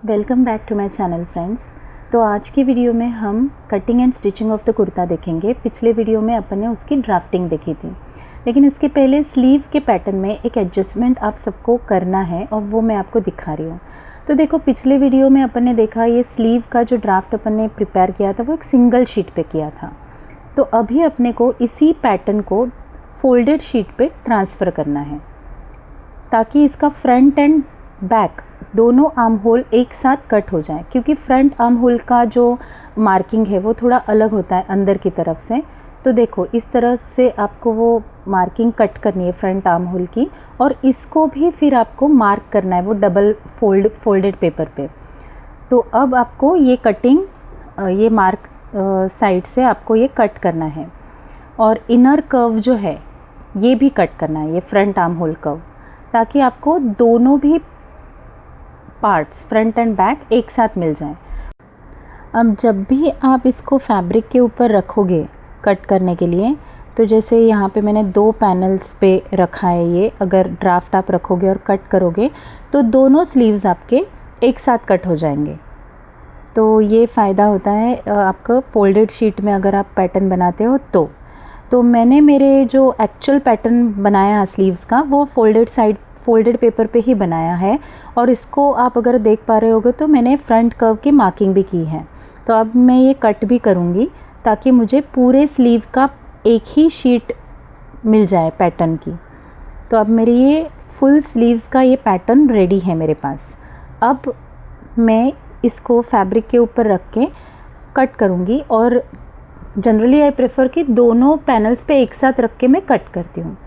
Welcome back to my channel friends. तो आज की वीडियो में हम cutting and stitching of the kurta देखेंगे। पिछले वीडियो में अपन ने उसकी ड्राफ्टिंग देखी थी, लेकिन इसके पहले स्लीव के पैटर्न में एक एडजस्टमेंट आप सबको करना है और वो मैं आपको दिखा रही हूँ। तो देखो, पिछले वीडियो में अपन ने देखा ये स्लीव का जो ड्राफ्ट अपन ने प्रिपेयर किया था वो एक सिंगल शीट पे किया था। तो अभी अपने को इसी पैटर्न को फोल्डेड शीट पे ट्रांसफ़र करना है ताकि इसका फ्रंट एंड बैक दोनों आर्म होल एक साथ कट हो जाए, क्योंकि फ्रंट आर्म होल का जो मार्किंग है वो थोड़ा अलग होता है अंदर की तरफ से। तो देखो, इस तरह से आपको वो मार्किंग कट करनी है फ्रंट आर्म होल की, और इसको भी फिर आपको मार्क करना है वो डबल फोल्डेड पेपर पे। तो अब आपको ये कटिंग ये मार्क साइड से आपको ये कट करना है, और इनर कर्व जो है ये भी कट करना है, ये फ्रंट आर्म होल कर्व, ताकि आपको दोनों भी पार्ट्स फ्रंट एंड बैक एक साथ मिल जाएं। अब जब भी आप इसको फैब्रिक के ऊपर रखोगे कट करने के लिए, तो जैसे यहाँ पे मैंने 2 पैनल्स पे रखा है, ये अगर ड्राफ्ट आप रखोगे और कट करोगे तो दोनों स्लीव्स आपके एक साथ कट हो जाएंगे। तो ये फ़ायदा होता है आपका फोल्डेड शीट में अगर आप पैटर्न बनाते हो तो मैंने मेरे जो एक्चुअल पैटर्न बनाया स्लीव्स का वो फोल्डेड पेपर पे ही बनाया है, और इसको आप अगर देख पा रहे होगे तो मैंने फ्रंट कर्व की मार्किंग भी की है। तो अब मैं ये कट भी करूँगी ताकि मुझे पूरे स्लीव का एक ही शीट मिल जाए पैटर्न की। तो अब मेरी ये फुल स्लीव्स का ये पैटर्न रेडी है मेरे पास। अब मैं इसको फैब्रिक के ऊपर रख के कट करूँगी, और जनरली आई प्रेफर कि दोनों पैनल्स पे एक साथ रख के मैं कट करती हूँ।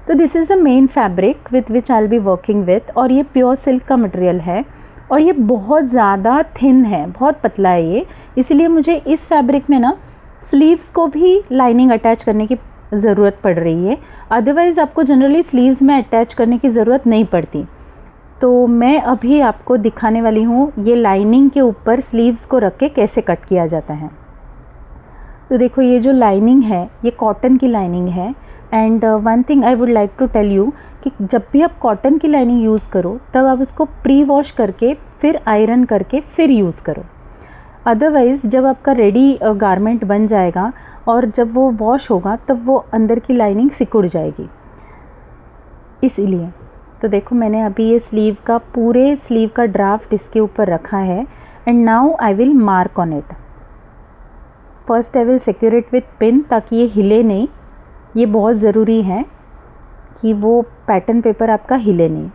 तो this is the main fabric with which I will be working with, और ये प्योर सिल्क का मटेरियल है, और ये बहुत ज़्यादा थिन है, बहुत पतला है ये, इसलिए मुझे इस फैब्रिक में ना स्लीव्स को भी लाइनिंग अटैच करने की ज़रूरत पड़ रही है। अदरवाइज़ आपको जनरली स्लीव्स में अटैच करने की ज़रूरत नहीं पड़ती। तो मैं अभी आपको दिखाने वाली हूँ ये लाइनिंग के ऊपर स्लीव्स को रख के कैसे कट किया जाता है। तो देखो, ये जो लाइनिंग है ये कॉटन की लाइनिंग है। And one thing I would like to tell you कि जब भी आप कॉटन की लाइनिंग यूज़ करो तब आप उसको प्री वॉश करके फिर आयरन करके फिर यूज़ करो। अदरवाइज़ जब आपका रेडी गारमेंट बन जाएगा और जब वो वॉश होगा तब वो अंदर की लाइनिंग सिकुड़ जाएगी, इसीलिए। तो देखो, मैंने अभी ये पूरे स्लीव का ड्राफ्ट इसके ऊपर रखा है, and now I will mark on it. First I will secure it with pin ताकि ये हिले नहीं। ये बहुत ज़रूरी है कि वो पैटर्न पेपर आपका हिले नहीं।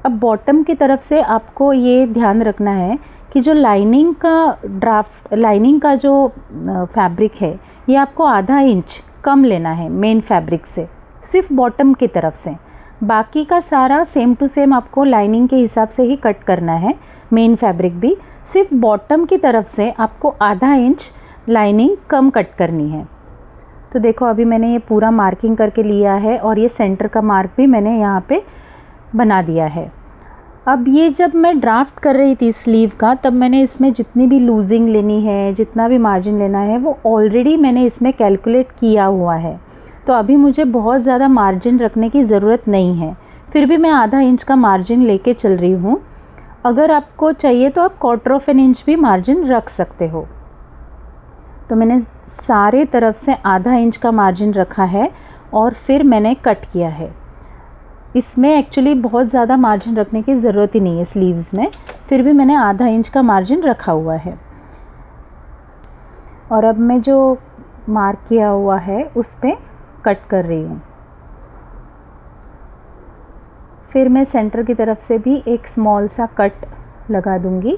अब बॉटम की तरफ से आपको ये ध्यान रखना है कि जो लाइनिंग का जो फैब्रिक है ये आपको आधा इंच कम लेना है मेन फैब्रिक से, सिर्फ बॉटम की तरफ से। बाकी का सारा सेम टू सेम आपको लाइनिंग के हिसाब से ही कट करना है। मेन फैब्रिक भी सिर्फ बॉटम की तरफ से आपको आधा इंच लाइनिंग कम कट करनी है। तो देखो, अभी मैंने ये पूरा मार्किंग करके लिया है, और ये सेंटर का मार्क भी मैंने यहाँ पे बना दिया है। अब ये जब मैं ड्राफ्ट कर रही थी स्लीव का, तब मैंने इसमें जितनी भी लूजिंग लेनी है, जितना भी मार्जिन लेना है, वो ऑलरेडी मैंने इसमें कैलकुलेट किया हुआ है। तो अभी मुझे बहुत ज़्यादा मार्जिन रखने की ज़रूरत नहीं है, फिर भी मैं आधा इंच का मार्जिन लेके चल रही हूँ। अगर आपको चाहिए तो आप 1/4 इंच भी मार्जिन रख सकते हो। तो मैंने सारे तरफ से आधा इंच का मार्जिन रखा है और फिर मैंने कट किया है। इसमें एक्चुअली बहुत ज़्यादा मार्जिन रखने की ज़रूरत ही नहीं है स्लीव्स में, फिर भी मैंने आधा इंच का मार्जिन रखा हुआ है। और अब मैं जो मार्क किया हुआ है उस पर कट कर रही हूँ। फिर मैं सेंटर की तरफ से भी एक स्मॉल सा कट लगा दूँगी।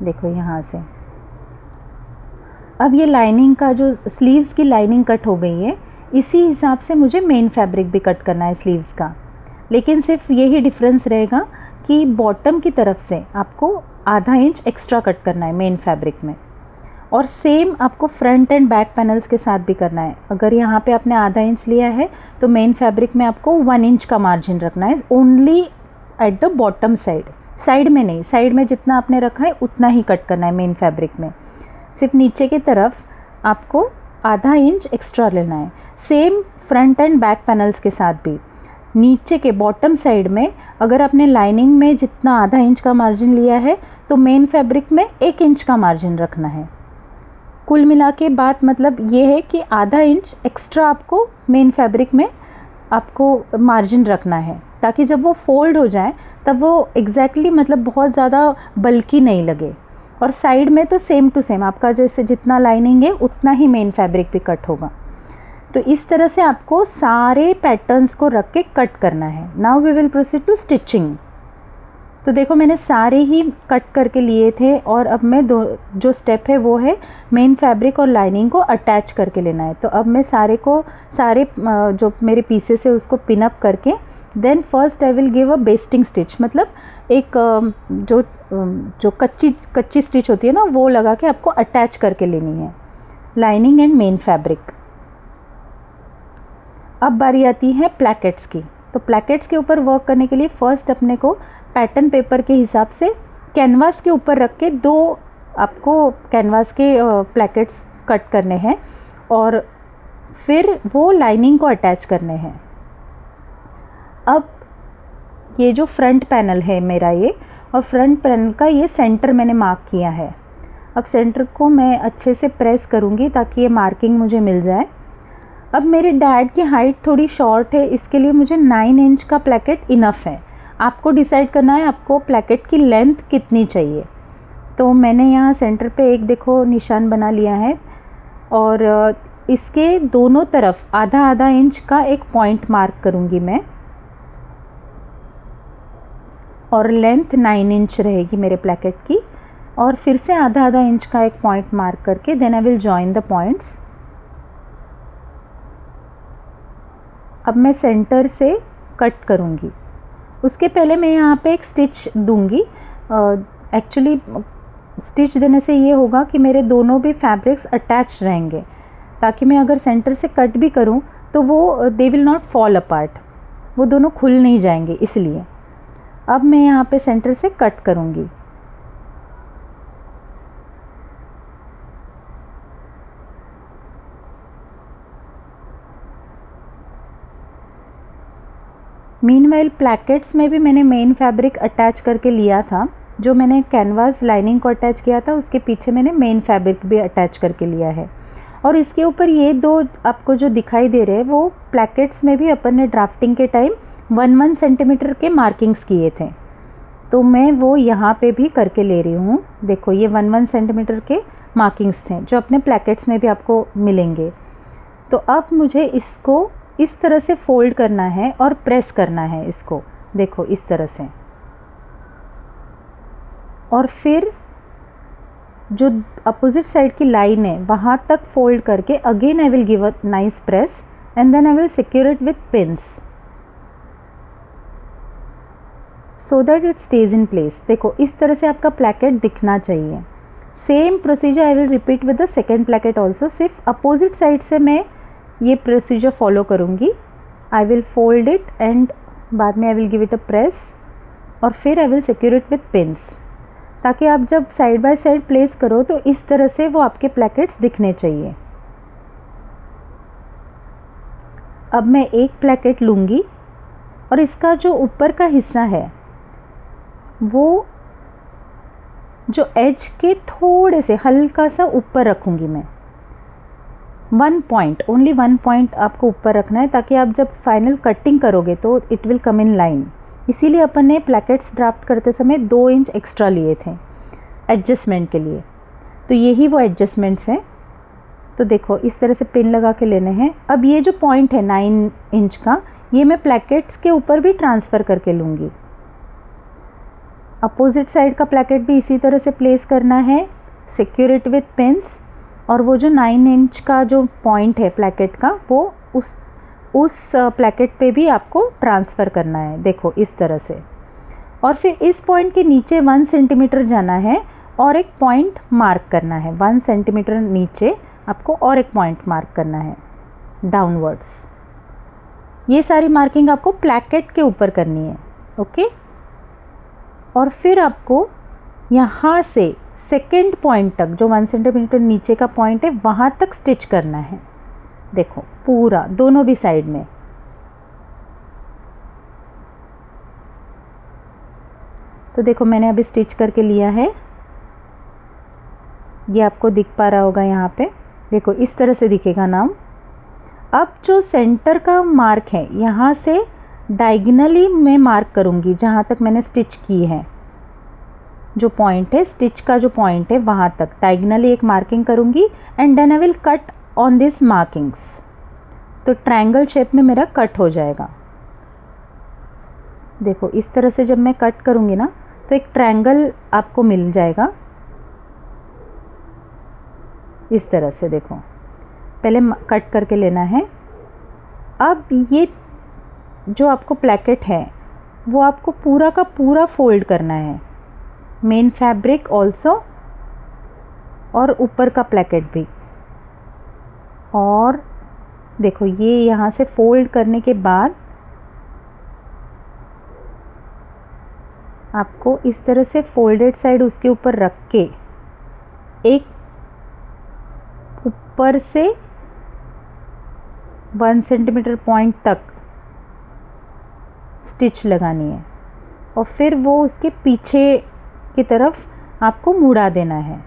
देखो, यहाँ से अब ये लाइनिंग का जो स्लीव्स की लाइनिंग कट हो गई है, इसी हिसाब से मुझे मेन फैब्रिक भी कट करना है स्लीव्स का। लेकिन सिर्फ यही डिफरेंस रहेगा कि बॉटम की तरफ से आपको आधा इंच एक्स्ट्रा कट करना है मेन फैब्रिक में, और सेम आपको फ्रंट एंड बैक पैनल्स के साथ भी करना है। अगर यहाँ पे आपने आधा इंच लिया है तो मेन फैब्रिक में आपको 1 इंच का मार्जिन रखना है, only at the bottom side में नहीं। साइड में जितना आपने रखा है उतना ही कट करना है मेन फैब्रिक में, सिर्फ नीचे की तरफ आपको आधा इंच एक्स्ट्रा लेना है। Same front end back panels के साथ भी। नीचे के बॉटम साइड में अगर आपने लाइनिंग में जितना आधा इंच का मार्जिन लिया है तो मेन फैब्रिक में 1 इंच का मार्जिन रखना है। कुल मिला के बात मतलब ये है कि आधा इंच एक्स्ट्रा आपको मेन फैब्रिक में आपको मार्जिन रखना है, ताकि जब वो फोल्ड हो जाए तब वो एग्जैक्टली मतलब बहुत ज़्यादा बल्कि नहीं लगे। और साइड में तो सेम टू सेम आपका जैसे जितना लाइनिंग है उतना ही मेन फैब्रिक भी कट होगा। तो इस तरह से आपको सारे पैटर्न्स को रख के कट करना है। Now we will proceed to stitching. तो देखो मैंने सारे ही कट करके लिए थे और अब मैं जो स्टेप है वो है मेन फैब्रिक और लाइनिंग को अटैच करके लेना है। तो अब मैं सारे जो मेरे पीसेस है उसको पिन अप करके then first I will give a basting stitch, मतलब एक जो कच्ची स्टिच होती है ना वो लगा के आपको अटैच करके लेनी है लाइनिंग एंड मेन फैब्रिक। अब बारी आती है प्लैकेट्स की। तो प्लैकेट्स के ऊपर वर्क करने के लिए फ़र्स्ट अपने को पैटर्न पेपर के हिसाब से कैनवास के ऊपर रख के 2 आपको कैनवास के प्लैकेट्स कट करने हैं और फिर वो लाइनिंग को अटैच करने हैं। अब ये जो फ्रंट पैनल है मेरा ये, और फ्रंट पैनल का ये सेंटर मैंने मार्क किया है। अब सेंटर को मैं अच्छे से प्रेस करूँगी ताकि ये मार्किंग मुझे मिल जाए। अब मेरे डैड की हाइट थोड़ी शॉर्ट है, इसके लिए मुझे 9 इंच का प्लैकेट इनफ है। आपको डिसाइड करना है आपको प्लैकेट की लेंथ कितनी चाहिए। तो मैंने यहाँ सेंटर पे एक देखो निशान बना लिया है और इसके दोनों तरफ आधा आधा इंच का एक पॉइंट मार्क करूँगी मैं, और लेंथ 9 इंच रहेगी मेरे प्लैकेट की। और फिर से आधा आधा इंच का एक पॉइंट मार्क करके then I will join the points. अब मैं सेंटर से कट करूँगी, उसके पहले मैं यहाँ पे एक स्टिच दूँगी। एक्चुअली स्टिच देने से ये होगा कि मेरे दोनों भी फैब्रिक्स अटैच रहेंगे, ताकि मैं अगर सेंटर से कट भी करूँ तो वो they will not fall apart, वो दोनों खुल नहीं जाएंगे। इसलिए अब मैं यहाँ पे सेंटर से कट करूँगी। मीनवाइल प्लैकेट्स में भी मैंने मेन फैब्रिक अटैच करके लिया था। जो मैंने कैनवास लाइनिंग को अटैच किया था उसके पीछे मैंने मेन फैब्रिक भी अटैच करके लिया है। और इसके ऊपर ये 2 आपको जो दिखाई दे रहे हैं वो प्लैकेट्स में भी अपन ने ड्राफ्टिंग के टाइम 1-1 सेंटीमीटर के मार्किंग्स किए थे, तो मैं वो यहाँ पे भी करके ले रही हूँ। देखो ये 1-1 सेंटीमीटर के मार्किंग्स थे जो अपने प्लैकेट्स में भी आपको मिलेंगे। तो अब मुझे इसको इस तरह से फोल्ड करना है और प्रेस करना है इसको, देखो इस तरह से। और फिर जो अपोजिट साइड की लाइन है वहाँ तक फोल्ड करके again I will give a nice press and then I will secure it with pins so that it stays in place. देखो इस तरह से आपका प्लैकेट दिखना चाहिए। Same procedure I will repeat with the second placket also, सिर्फ opposite side से मैं ये प्रोसीजर फॉलो करूँगी। I will fold it and बाद में I will give it a press और फिर I will secure it with pins, ताकि आप जब साइड बाय साइड प्लेस करो तो इस तरह से वो आपके प्लैकेट्स दिखने चाहिए। अब मैं एक प्लैकेट लूँगी और इसका जो ऊपर का हिस्सा है वो जो एज के थोड़े से हल्का सा ऊपर रखूँगी मैं। 1 पॉइंट, ओनली 1 पॉइंट आपको ऊपर रखना है, ताकि आप जब फाइनल कटिंग करोगे तो it will come in line. इसीलिए अपन ने प्लैकेट्स ड्राफ्ट करते समय 2 इंच एक्स्ट्रा लिए थे एडजस्टमेंट के लिए। तो यही वो एडजस्टमेंट्स हैं। तो देखो इस तरह से पिन लगा के लेने हैं। अब ये जो पॉइंट है 9 इंच का, ये मैं प्लैकेट्स के ऊपर भी ट्रांसफ़र करके लूँगी। अपोजिट साइड का प्लैकेट भी इसी तरह से प्लेस करना है, सिक्योर इट विथ पिन्स। और वो जो 9 इंच का जो पॉइंट है प्लैकेट का वो उस प्लैकेट पे भी आपको ट्रांसफ़र करना है, देखो इस तरह से। और फिर इस पॉइंट के नीचे 1 सेंटीमीटर जाना है और एक पॉइंट मार्क करना है। 1 सेंटीमीटर नीचे आपको और एक पॉइंट मार्क करना है डाउनवर्ड्स। ये सारी मार्किंग आपको प्लैकेट के ऊपर करनी है, ओके। और फिर आपको यहाँ से सेकेंड पॉइंट तक जो 1 सेंटीमीटर नीचे का पॉइंट है वहाँ तक स्टिच करना है। देखो पूरा दोनों भी साइड में। तो देखो मैंने अभी स्टिच करके लिया है, ये आपको दिख पा रहा होगा यहाँ पे, देखो इस तरह से दिखेगा नाम। अब जो सेंटर का मार्क है यहाँ से डायगोनली मैं मार्क करूँगी जहाँ तक मैंने स्टिच की है, जो पॉइंट है स्टिच का जो पॉइंट है वहाँ तक डायगोनली एक मार्किंग करूँगी and then I will cut on this markings. तो ट्रायंगल शेप में मेरा कट हो जाएगा। देखो इस तरह से जब मैं कट करूँगी ना तो एक ट्रायंगल आपको मिल जाएगा इस तरह से। देखो पहले कट करके लेना है। अब ये जो आपको प्लेकेट है वो आपको पूरा का पूरा फोल्ड करना है, मेन फैब्रिक ऑल्सो और ऊपर का प्लेकेट भी। और देखो ये यहाँ से फोल्ड करने के बाद आपको इस तरह से फोल्डेड साइड उसके ऊपर रख के एक ऊपर से 1 सेंटीमीटर पॉइंट तक स्टिच लगानी है और फिर वो उसके पीछे की तरफ आपको मुड़ा देना है।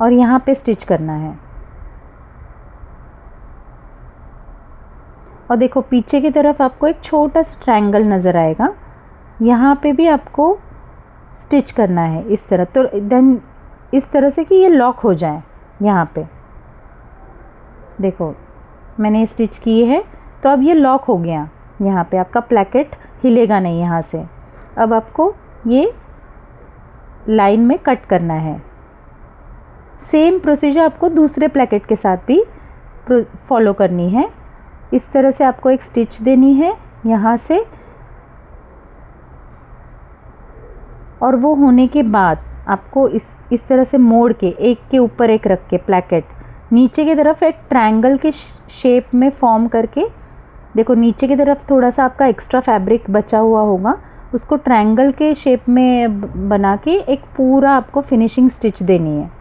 और यहाँ पे स्टिच करना है। और देखो पीछे की तरफ आपको एक छोटा सा ट्रायंगल नज़र आएगा, यहाँ पे भी आपको स्टिच करना है इस तरह। तो देन इस तरह से कि ये लॉक हो जाए यहाँ पे। देखो मैंने स्टिच किए हैं तो अब ये लॉक हो गया, यहाँ पे आपका प्लेकेट हिलेगा नहीं यहाँ से। अब आपको ये लाइन में कट करना है। सेम प्रोसीजर आपको दूसरे प्लेकेट के साथ भी फॉलो करनी है। इस तरह से आपको एक स्टिच देनी है यहाँ से, और वो होने के बाद आपको इस तरह से मोड़ के एक के ऊपर एक रख के प्लेकेट नीचे की तरफ एक ट्रायंगल के शेप में फॉर्म करके, देखो नीचे की तरफ थोड़ा सा आपका एक्स्ट्रा फैब्रिक बचा हुआ होगा, उसको ट्रायंगल के शेप में बना के एक पूरा आपको फिनिशिंग स्टिच देनी है।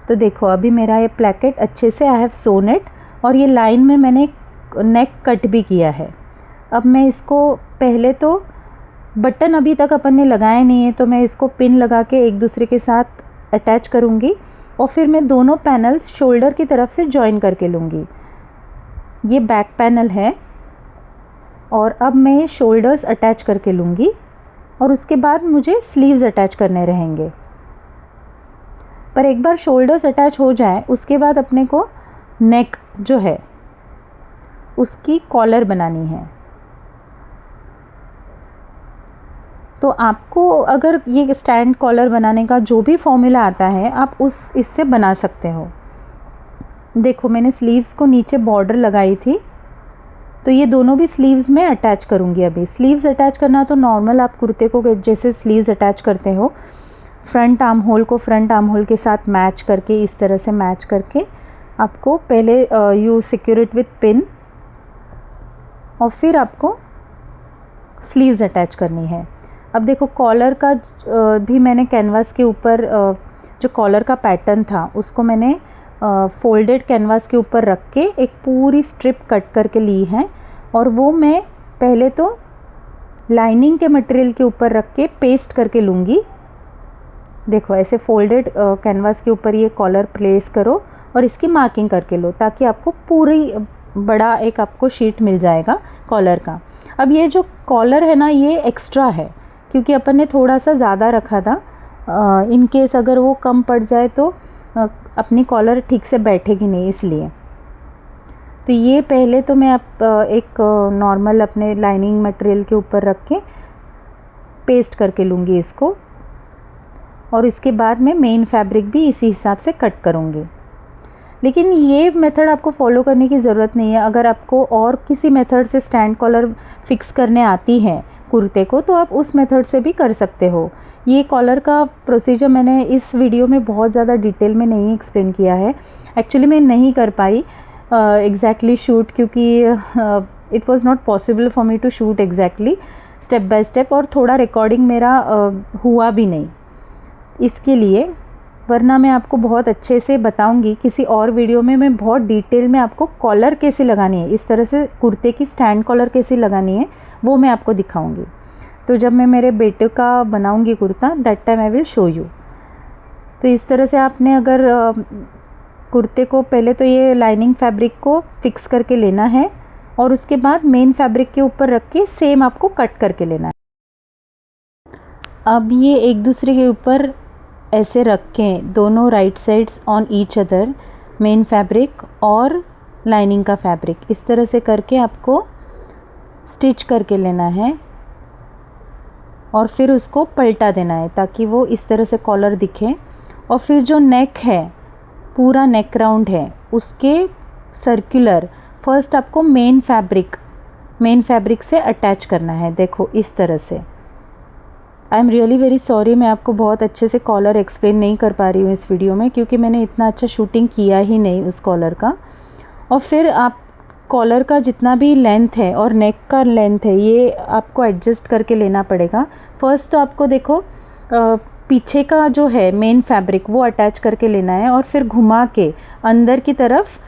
तो देखो अभी मेरा ये प्लेकेट अच्छे से आई हैव सोन इट, और ये लाइन में मैंने नेक कट भी किया है। अब मैं इसको पहले तो बटन अभी तक अपन ने लगाए नहीं है, तो मैं इसको पिन लगा के एक दूसरे के साथ अटैच करूँगी और फिर मैं दोनों पैनल्स शोल्डर की तरफ से जॉइन करके लूँगी। ये बैक पैनल है और अब मैं ये शोल्डर्स अटैच करके लूँगी और उसके बाद मुझे स्लीव्स अटैच करने रहेंगे। पर एक बार शोल्डर्स अटैच हो जाए उसके बाद अपने को नेक जो है उसकी कॉलर बनानी है। तो आपको अगर ये स्टैंड कॉलर बनाने का जो भी फॉर्मूला आता है आप इससे बना सकते हो। देखो मैंने स्लीव्स को नीचे बॉर्डर लगाई थी, तो ये दोनों भी स्लीव्स में अटैच करूँगी। अभी स्लीव्स अटैच करना तो नॉर्मल आप कुर्ते को जैसे स्लीव्स अटैच करते हो, फ्रंट आर्म होल को फ्रंट आर्म होल के साथ मैच करके, इस तरह से मैच करके आपको पहले you secure it with pin और फिर आपको स्लीव्स अटैच करनी है। अब देखो कॉलर का भी मैंने कैनवास के ऊपर जो कॉलर का पैटर्न था उसको मैंने फोल्डेड कैनवास के ऊपर रख के एक पूरी स्ट्रिप कट करके ली है, और वो मैं पहले तो लाइनिंग के मटेरियल के ऊपर रख के पेस्ट करके लूँगी। देखो ऐसे फोल्डेड कैनवास के ऊपर ये कॉलर प्लेस करो और इसकी मार्किंग करके लो ताकि आपको पूरी बड़ा एक आपको शीट मिल जाएगा कॉलर का। अब ये जो कॉलर है ना ये एक्स्ट्रा है क्योंकि अपन ने थोड़ा सा ज़्यादा रखा था, इन केस अगर वो कम पड़ जाए तो अपनी कॉलर ठीक से बैठेगी नहीं, इसलिए। तो ये पहले तो मैं एक नॉर्मल अपने लाइनिंग मटेरियल के ऊपर रख के पेस्ट करके लूँगी इसको, और इसके बाद मैं मेन फैब्रिक भी इसी हिसाब से कट करूँगी। लेकिन ये मेथड आपको फॉलो करने की ज़रूरत नहीं है। अगर आपको और किसी मेथड से स्टैंड कॉलर फिक्स करने आती है कुर्ते को तो आप उस मेथड से भी कर सकते हो। ये कॉलर का प्रोसीजर मैंने इस वीडियो में बहुत ज़्यादा डिटेल में नहीं एक्सप्लेन किया है। एक्चुअली मैं नहीं कर पाई एग्जैक्टली शूट, क्योंकि it was not possible for me to shoot exactly step by step, और थोड़ा रिकॉर्डिंग मेरा हुआ भी नहीं, इसके लिए वरना मैं आपको बहुत अच्छे से बताऊंगी किसी और वीडियो में, मैं बहुत डिटेल में आपको कॉलर कैसे लगानी है, इस तरह से कुर्ते की स्टैंड कॉलर कैसे लगानी है वो मैं आपको दिखाऊंगी। तो जब मैं मेरे बेटे का बनाऊंगी kurta, that time I will show you. तो इस तरह से आपने अगर कुर्ते को पहले तो ये लाइनिंग फैब्रिक को फिक्स करके लेना है और उसके बाद मेन फैब्रिक के ऊपर रख के सेम आपको कट करके लेना है। अब ये एक दूसरे के ऊपर ऐसे रख के दोनों right sides on each other, main fabric और लाइनिंग का फैब्रिक, इस तरह से करके आपको स्टिच करके लेना है और फिर उसको पलटा देना है ताकि वो इस तरह से कॉलर दिखे। और फिर जो नेक है, पूरा नेक राउंड है, उसके सर्कुलर फर्स्ट आपको मेन फैब्रिक से अटैच करना है। देखो इस तरह से। I am really very sorry, मैं आपको बहुत अच्छे से कॉलर एक्सप्लेन नहीं कर पा रही हूँ इस वीडियो में, क्योंकि मैंने इतना अच्छा शूटिंग किया ही नहीं उस कॉलर का। और फिर आप कॉलर का जितना भी लेंथ है और नेक का लेंथ है, ये आपको एडजस्ट करके लेना पड़ेगा। फर्स्ट तो आपको देखो पीछे का जो है मेन फैब्रिक वो अटैच करके लेना है और फिर घुमा के अंदर की तरफ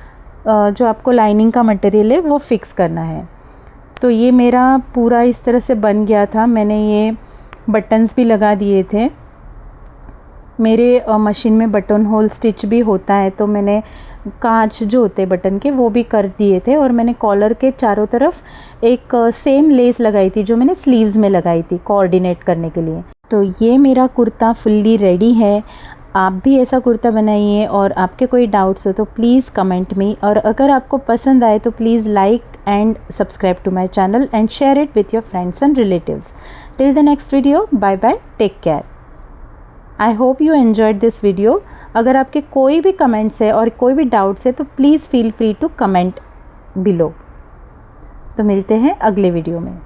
जो आपको लाइनिंग का मटेरियल है वो फिक्स करना है। तो ये मेरा पूरा इस तरह से बन गया था। मैंने ये बटन्स भी लगा दिए थे। मेरे मशीन में बटन होल स्टिच भी होता है, तो मैंने कांच जो होते हैं बटन के वो भी कर दिए थे। और मैंने कॉलर के चारों तरफ एक सेम लेस लगाई थी जो मैंने स्लीव्स में लगाई थी कोऑर्डिनेट करने के लिए। तो ये मेरा कुर्ता फुल्ली रेडी है। आप भी ऐसा कुर्ता बनाइए और आपके कोई डाउट्स हो तो प्लीज़ कमेंट मी, और अगर आपको पसंद आए तो please like and subscribe to my channel and share it with your friends and relatives. Till the next video, bye bye, take care. I hope you enjoyed this video. अगर आपके कोई भी कमेंट्स है और कोई भी डाउट्स है तो please feel free to comment below. तो मिलते हैं अगले वीडियो में।